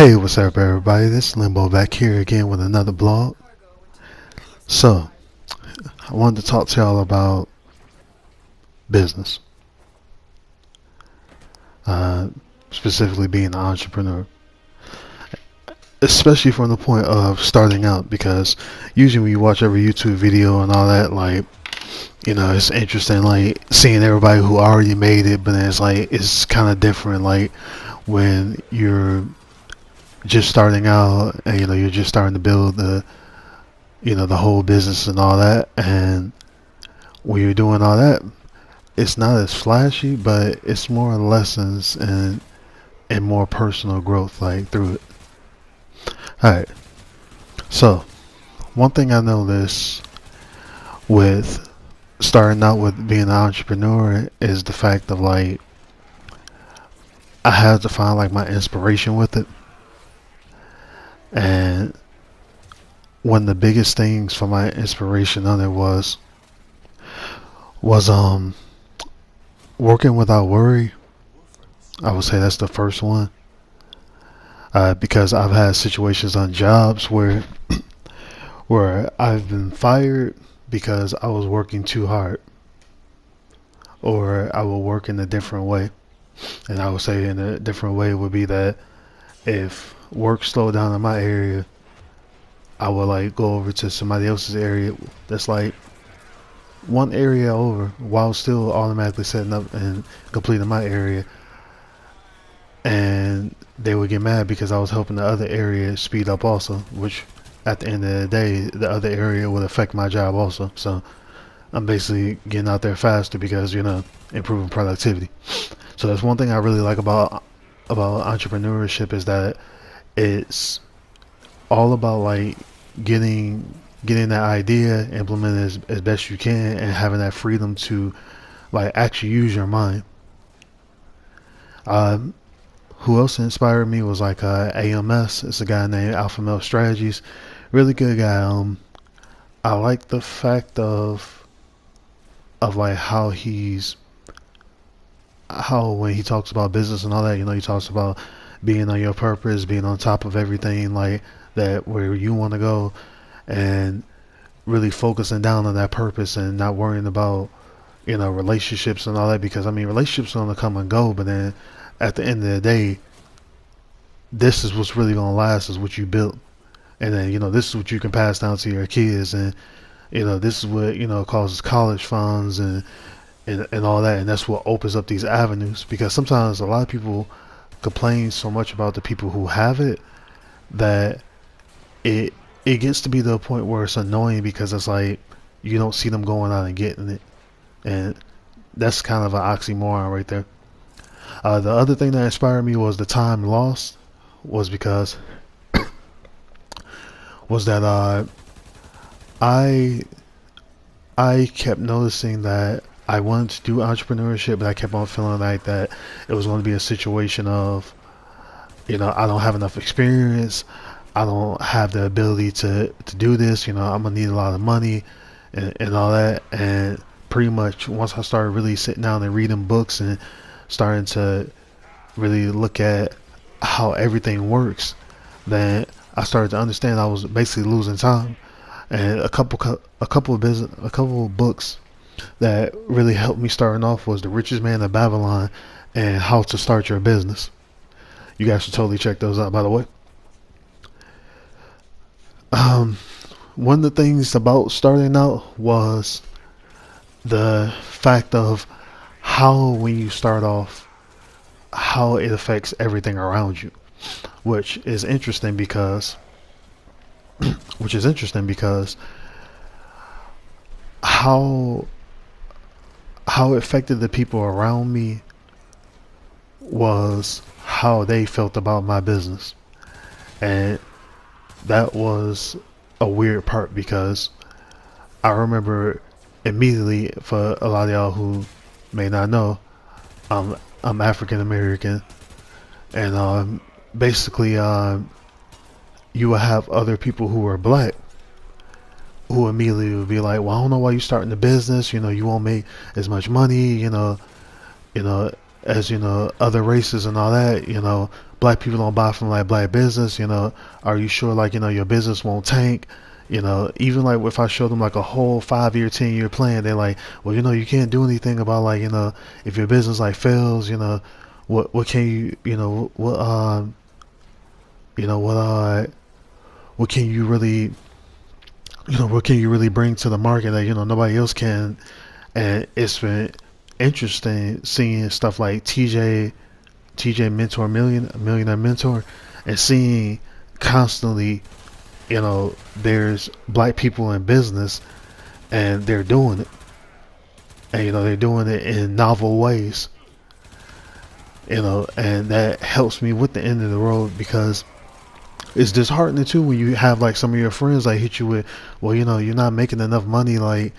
Hey, what's up, everybody? This is Limbo back here again with another blog. So, I wanted to talk to y'all about business, uh, specifically being an entrepreneur, especially from the point of starting out. Because usually, when you watch every YouTube video and all that, like, it's interesting, like seeing everybody who already made it, but then it's kind of different, like when you're just starting out and you're just starting to build the whole business and all that. And when you're doing all that, it's not as flashy, but it's more lessons and more personal growth like through it. All right. So one thing I noticed with starting out with being an entrepreneur is the fact of like I had to find like my inspiration with it. And one of the biggest things for my inspiration on it was working without worry. I would say that's the first one. Because I've had situations on jobs where I've been fired because I was working too hard, or I will work in a different way. And I would say in a different way would be that if work slowed down in my area, I would like go over to somebody else's area that's like one area over while still automatically setting up and completing my area, and they would get mad because I was helping the other area speed up also, which at the end of the day the other area would affect my job also. So I'm basically getting out there faster because improving productivity. So that's one thing I really like about entrepreneurship, is that it's all about like getting that idea implemented as best you can, and having that freedom to like actually use your mind. Um, who else inspired me was like AMS. It's a guy named Alpha Male Strategies. Really good guy. I like the fact of like how when he talks about business and all that, he talks about being on your purpose, being on top of everything like that, where you want to go, and really focusing down on that purpose and not worrying about relationships and all that. Because I mean, relationships are gonna come and go, but then at the end of the day, this is what's really gonna last, is what you built. And then this is what you can pass down to your kids, and this is what causes college funds and all that. And that's what opens up these avenues, because sometimes a lot of people complain so much about the people who have it that it gets to be the point where it's annoying, because it's like you don't see them going out and getting it. And that's kind of an oxymoron right there. The other thing that inspired me was the time lost, was because was that I kept noticing that I wanted to do entrepreneurship, but I kept on feeling like that it was going to be a situation of I don't have enough experience, I don't have the ability to do this, I'm gonna need a lot of money and all that. And pretty much once I started really sitting down and reading books and starting to really look at how everything works, then I started to understand I was basically losing time. And a couple of books that really helped me starting off was The Richest Man in Babylon and How to Start Your Business. You guys should totally check those out, by the way. One of the things about starting out was the fact of how, when you start off, how it affects everything around you, which is interesting because how it affected the people around me was how they felt about my business. And that was a weird part, because I remember immediately, for a lot of y'all who may not know, I'm African American, and basically you will have other people who are black who immediately would be like, well, I don't know why you're starting a business, you won't make as much money, as other races and all that, black people don't buy from like black business. You know, are you sure like your business won't tank? You know, even like if I show them like a whole 5 year, 10 year plan, they're like, well, you can't do anything about like if your business like fails, what can you you know what can you really what can you really bring to the market that nobody else can? And it's been interesting seeing stuff like TJ Mentor Millionaire Mentor, and seeing constantly there's black people in business and they're doing it, and they're doing it in novel ways, and that helps me with the end of the road, because it's disheartening too when you have like some of your friends like hit you with, well, you're not making enough money like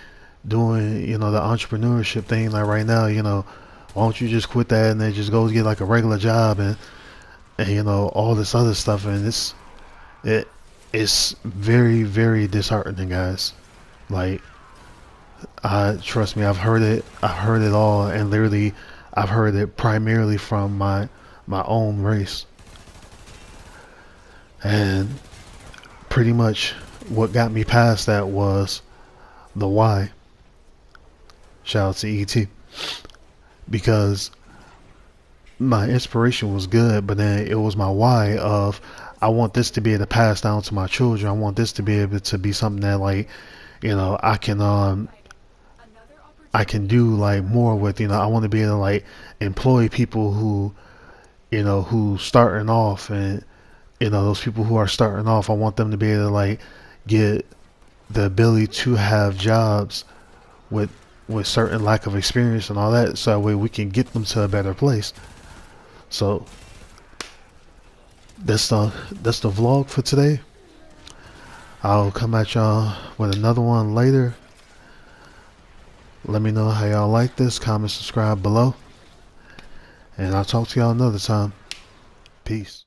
doing the entrepreneurship thing like right now, why don't you just quit that and then just go get like a regular job, and all this other stuff. And it's very, very disheartening, guys. Like, I trust me, I've heard it all, and literally I've heard it primarily from my own race. And pretty much what got me past that was the why. Shout out to ET. Because my inspiration was good, but then it was my why of, I want this to be able to pass down to my children. I want this to be able to be something that like, I can do like more with, I want to be able to like employ people who, who starting off, and those people who are starting off, I want them to be able to like get the ability to have jobs with certain lack of experience and all that, so that way we can get them to a better place. So that's the vlog for today. I'll come at y'all with another one later. Let me know how y'all like this. Comment, subscribe below, and I'll talk to y'all another time. Peace.